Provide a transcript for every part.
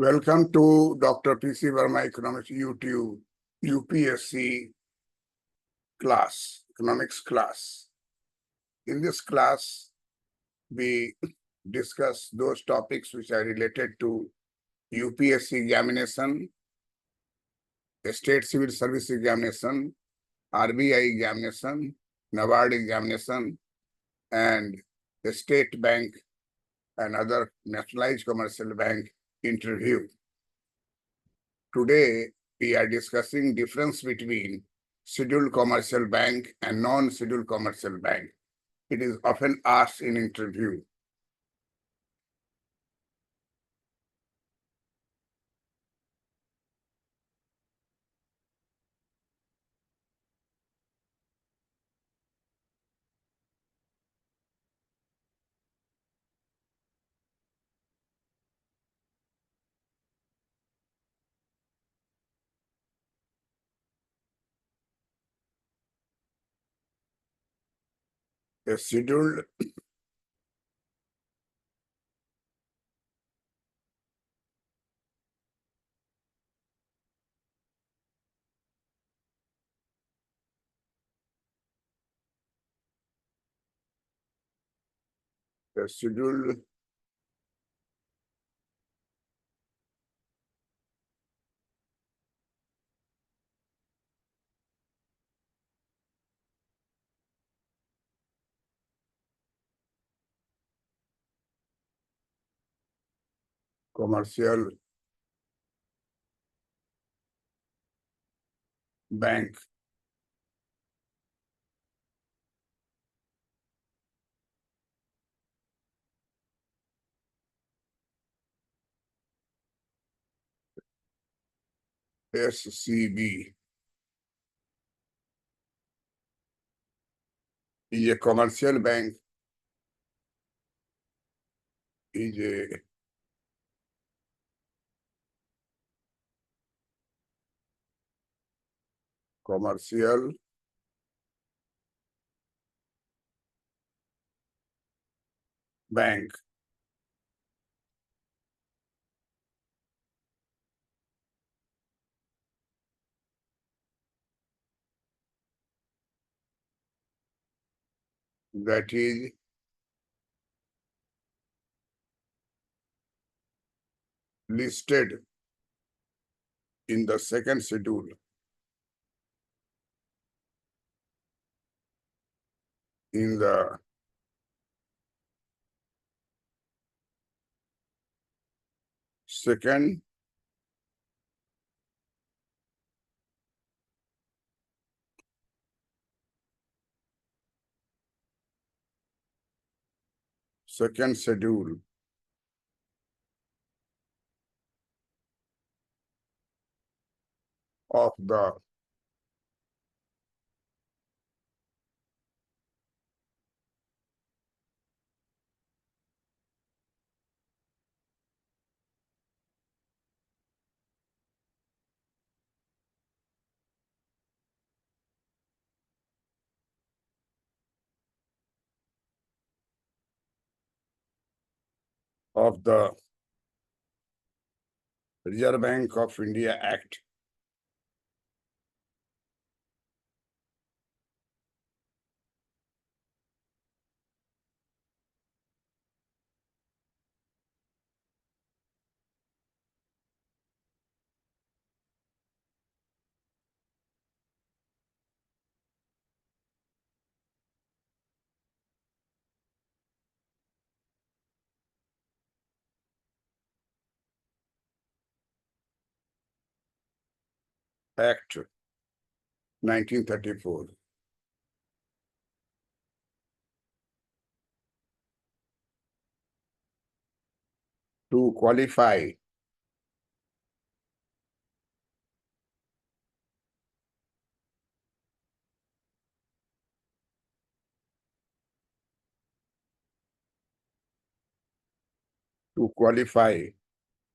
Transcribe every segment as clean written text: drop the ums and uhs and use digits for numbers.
Welcome to Dr. P.C. Verma Economics YouTube UPSC class, economics class. In this class, we discuss those topics which are related to UPSC examination, State Civil Service examination, RBI examination, NABARD examination, and the state bank and other nationalized commercial bank interview. Today, we are discussing difference between scheduled commercial bank and non-scheduled commercial bank. It is often asked in interview. A scheduled a scheduled commercial bank SCB is a commercial bank, is a commercial bank that is listed in the second schedule in the second schedule of the Reserve Bank of India Act Act 1934. To qualify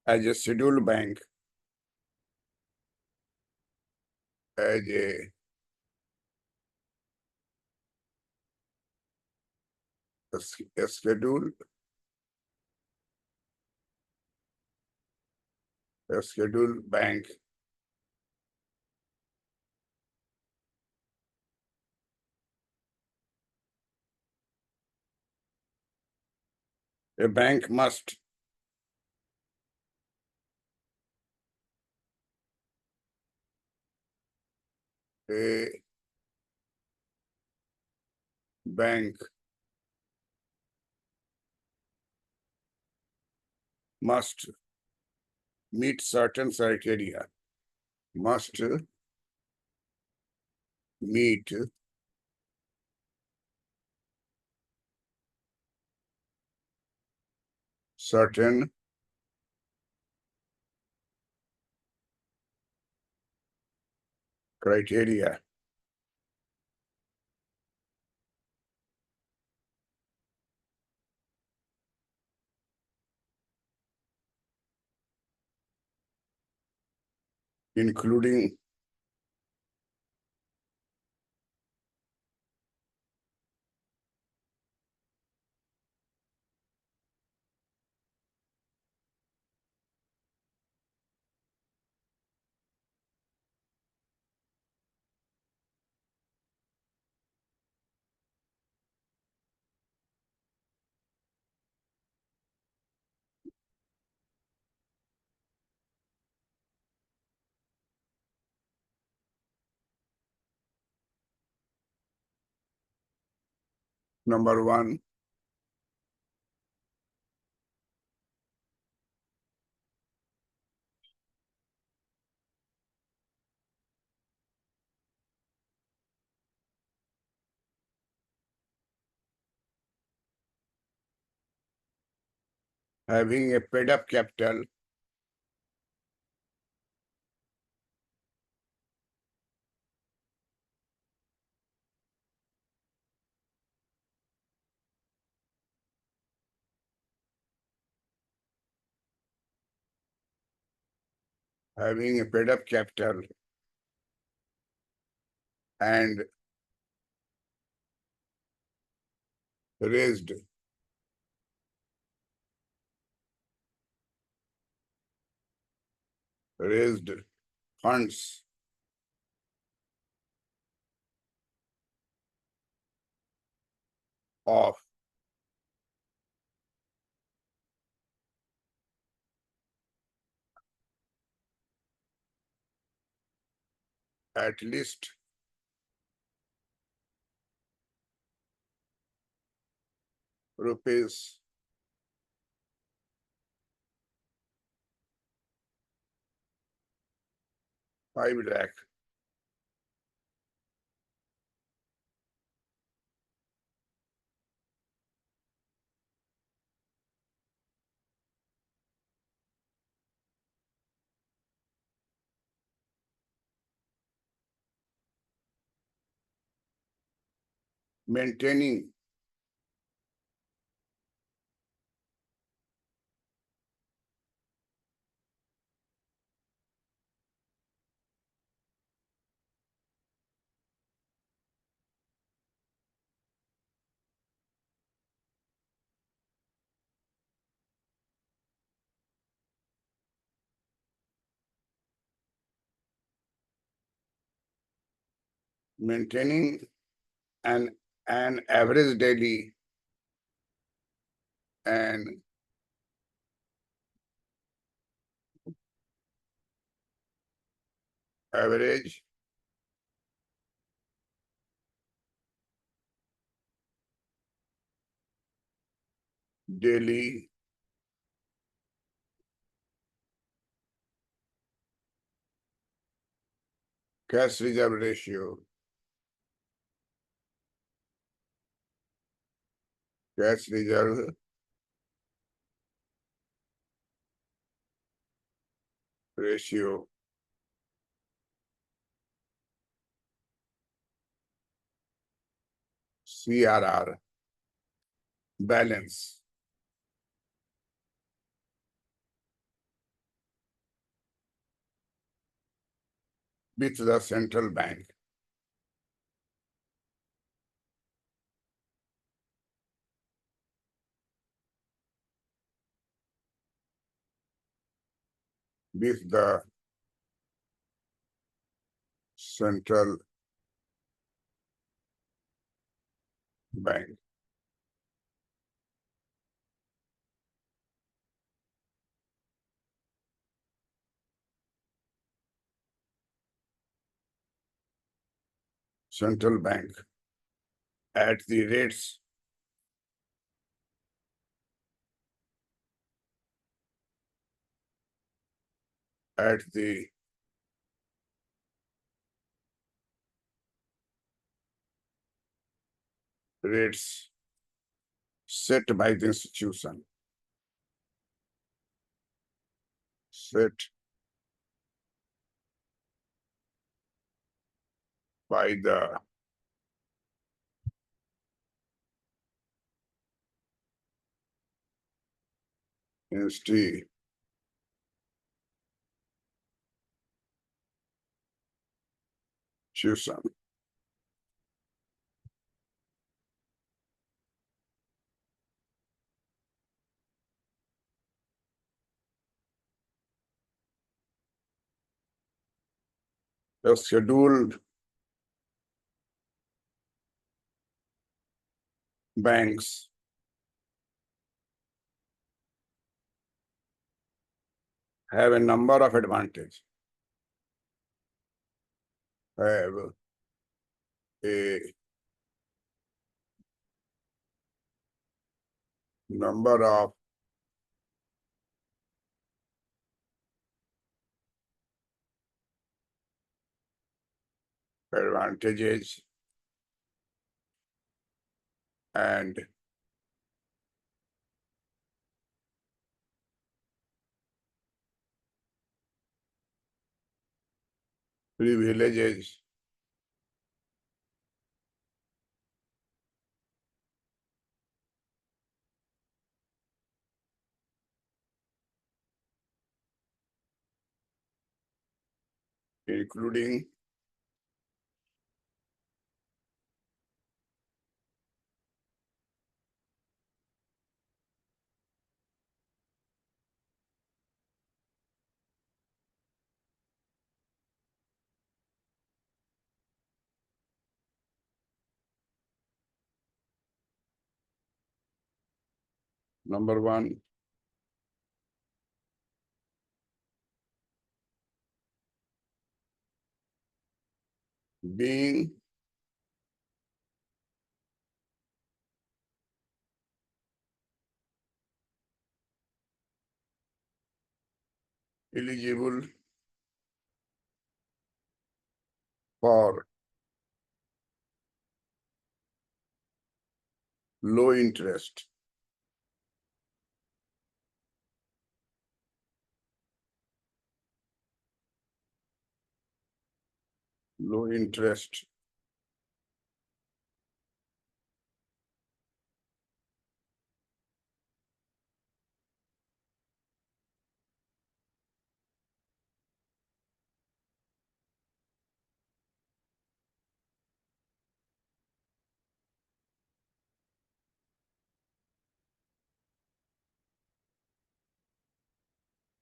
as a scheduled bank, as a scheduled A scheduled bank a bank must a bank must meet certain criteria, must meet certain criteria, including number one, having a paid up capital having a paid up capital and raised raised funds of at least rupees 5 lakh maintaining maintaining an an average daily and average daily cash reserve ratio, cash reserve ratio, CRR, balance with the central bank. this the central bank. Central bank at the rates at the rates set by the institution. Set by the institution. The scheduled banks have a number of advantages. Have a number of advantages and privileges including number one, being eligible for low interest low interest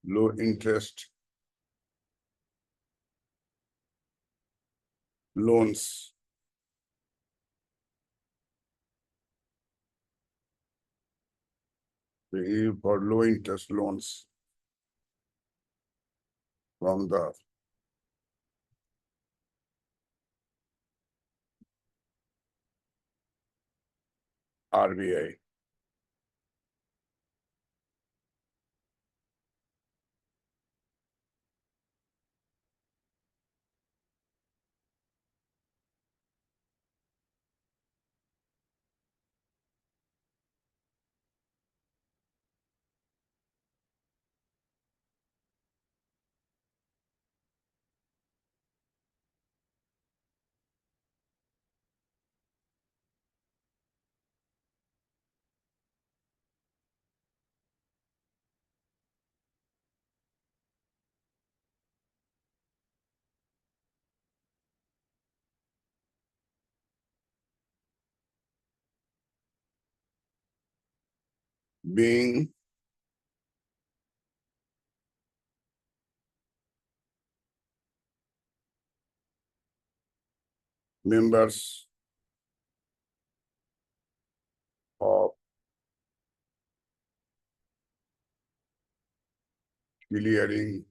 low interest loans for low interest loans from the RBI. Being members of clearing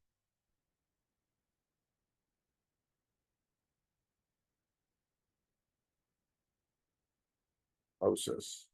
houses.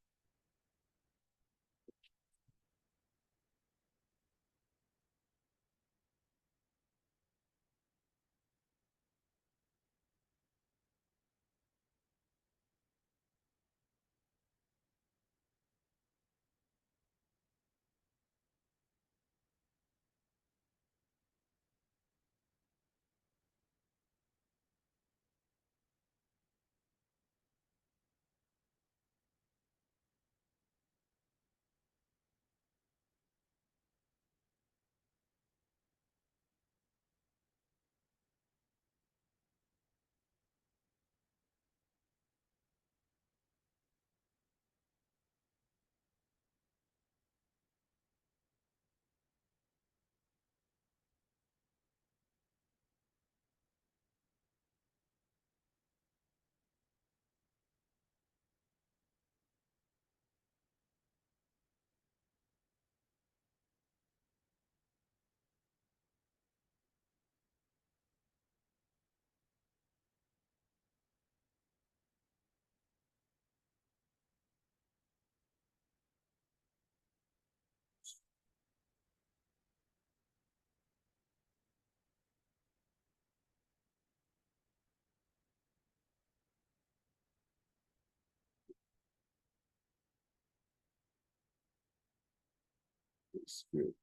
It's good.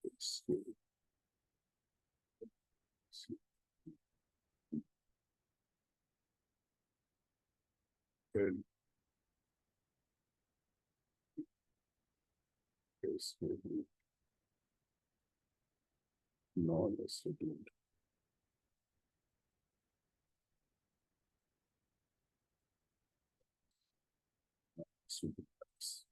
It's good. Good. It's good. Non-resident. Supervised.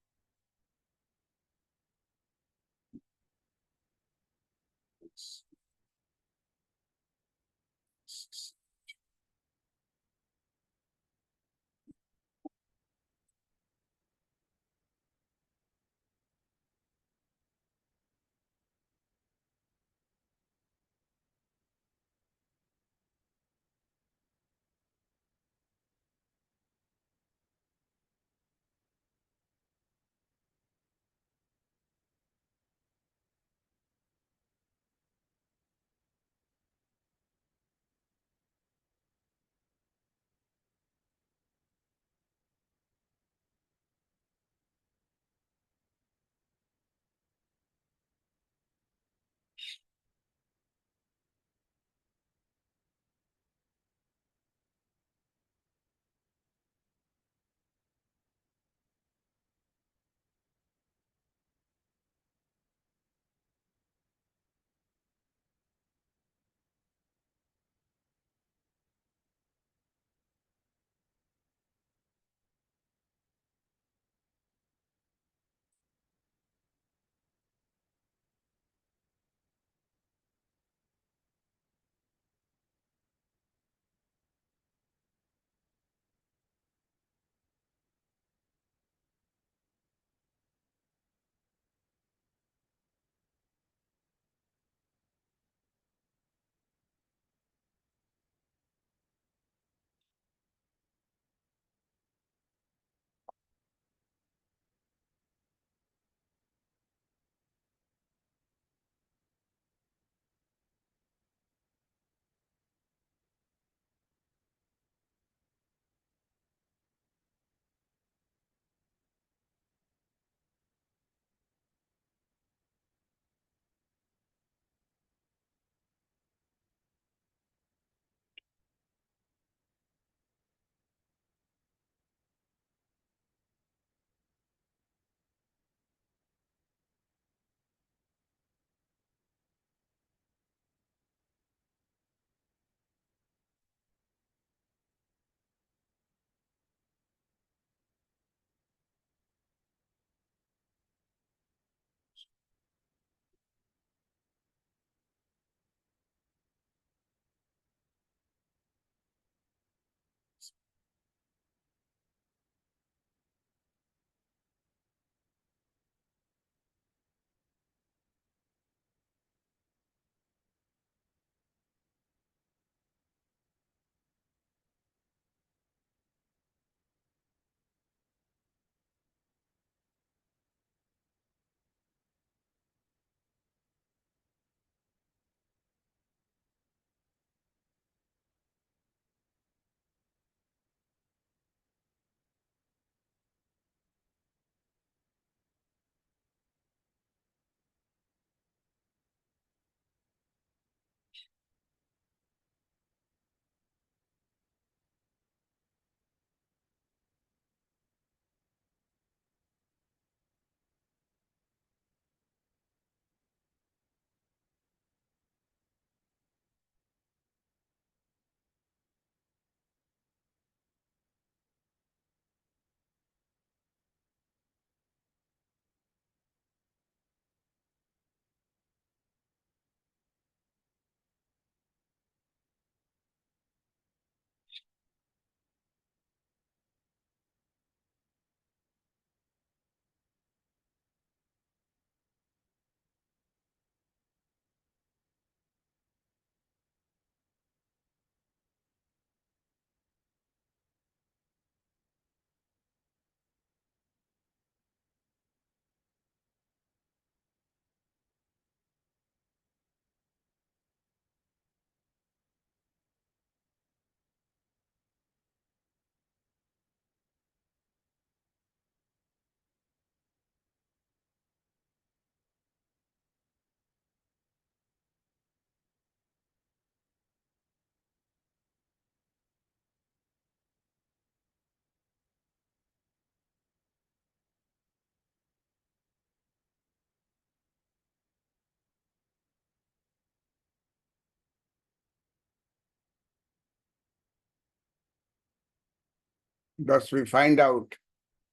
Thus, we find out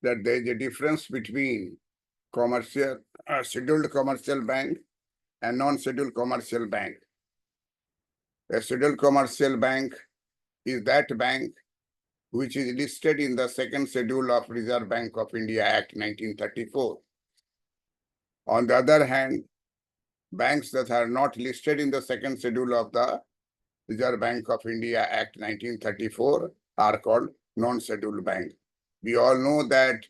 that there is a difference between commercial, scheduled commercial bank and non-scheduled commercial bank. A scheduled commercial bank is that bank which is listed in the second schedule of Reserve Bank of India Act 1934. On the other hand, banks that are not listed in the second schedule of the Reserve Bank of India Act 1934 are called non-scheduled bank. We all know that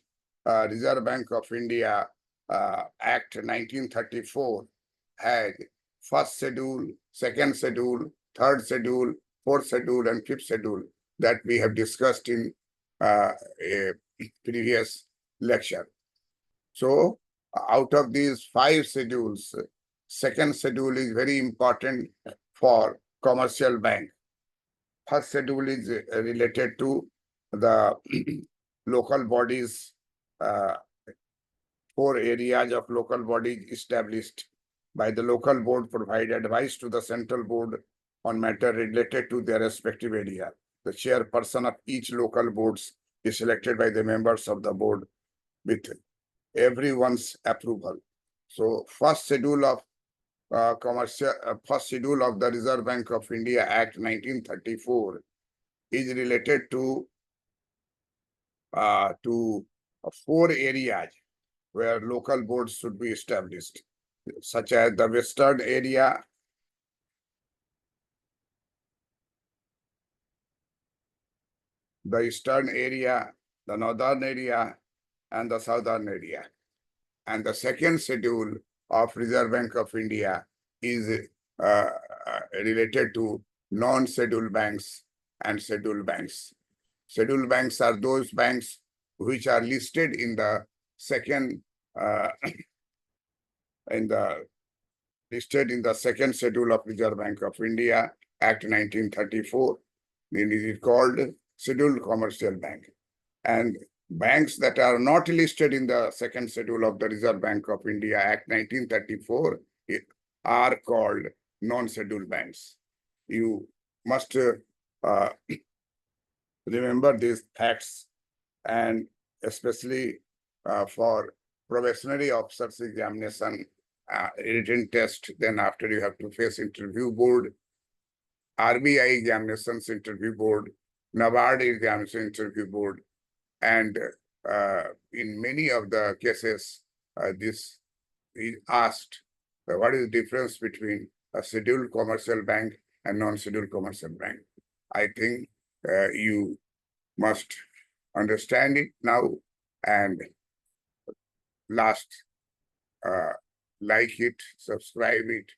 Reserve Bank of India Act 1934 had first schedule, second schedule, third schedule, fourth schedule, and fifth schedule that we have discussed in a previous lecture. So out of these 5 schedules, second schedule is very important for commercial bank. First schedule is related to the local bodies, 4 areas of local bodies established by the local board provide advice to the central board on matter related to their respective area. The chairperson of each local boards is selected by the members of the board with everyone's approval. So first schedule of first schedule of the Reserve Bank of India Act 1934 is related to 4 areas where local boards should be established, such as the western area, the eastern area, the northern area, and the southern area. And the second schedule of Reserve Bank of India is related to non-scheduled banks and scheduled banks. Scheduled banks are those banks which are listed in the second listed in the second schedule of Reserve Bank of India Act 1934. Then it is called scheduled commercial bank. And banks that are not listed in the second schedule of the Reserve Bank of India Act 1934 are called non-scheduled banks. You must remember these facts, and especially for probationary officers examination, written test, then after you have to face interview board, RBI examinations interview board, NABARD examination interview board, and in many of the cases, this is asked, what is the difference between a scheduled commercial bank and non-scheduled commercial bank? I think you must understand it now, and last, like it, subscribe it,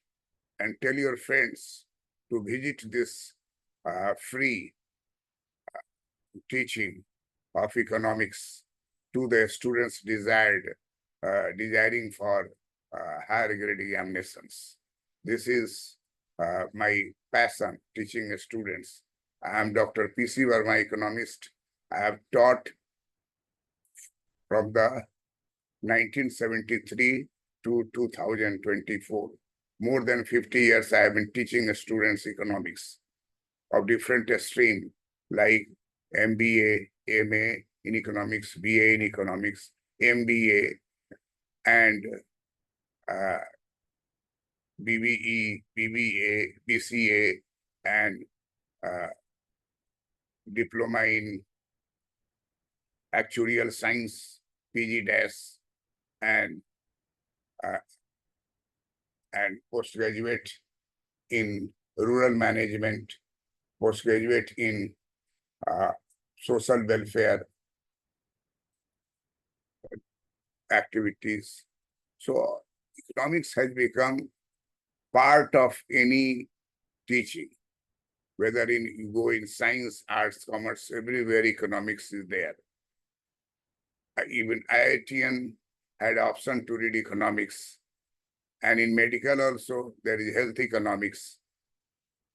and tell your friends to visit this free teaching of economics to the students desiring for higher grade examinations. This is my passion, teaching students. I am Dr. P.C. Verma, economist. I have taught from the 1973 to 2024. More than 50 years I have been teaching students economics of different streams like MBA, MA in economics, BA in economics, MBA, and BBE, BBA, BCA, and diploma in actuarial science, PG-, and postgraduate in rural management, postgraduate in social welfare activities. So economics has become part of any teaching, whether you go in science, arts, commerce, everywhere economics is there. Even IITian had option to read economics. And in medical also, there is health economics.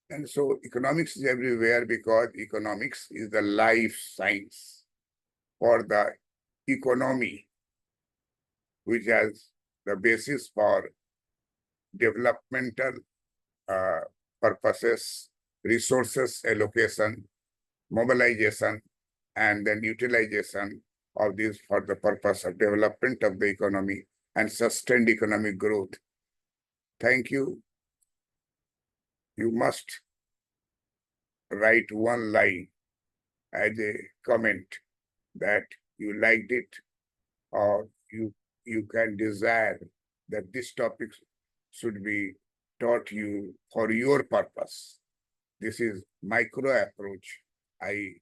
And so economics is everywhere because economics is the life science for the economy, which has the basis for developmental purposes, resources allocation, mobilization, and then utilization of this for the purpose of development of the economy and sustained economic growth. Thank you. You must write one line as a comment that you liked it, or you can desire that this topic should be taught you for your purpose. This is micro approach. I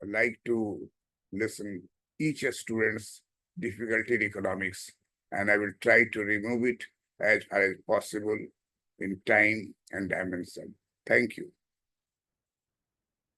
like to listen each student's difficulty in economics, and I will try to remove it as far as possible in time and dimension. Thank you.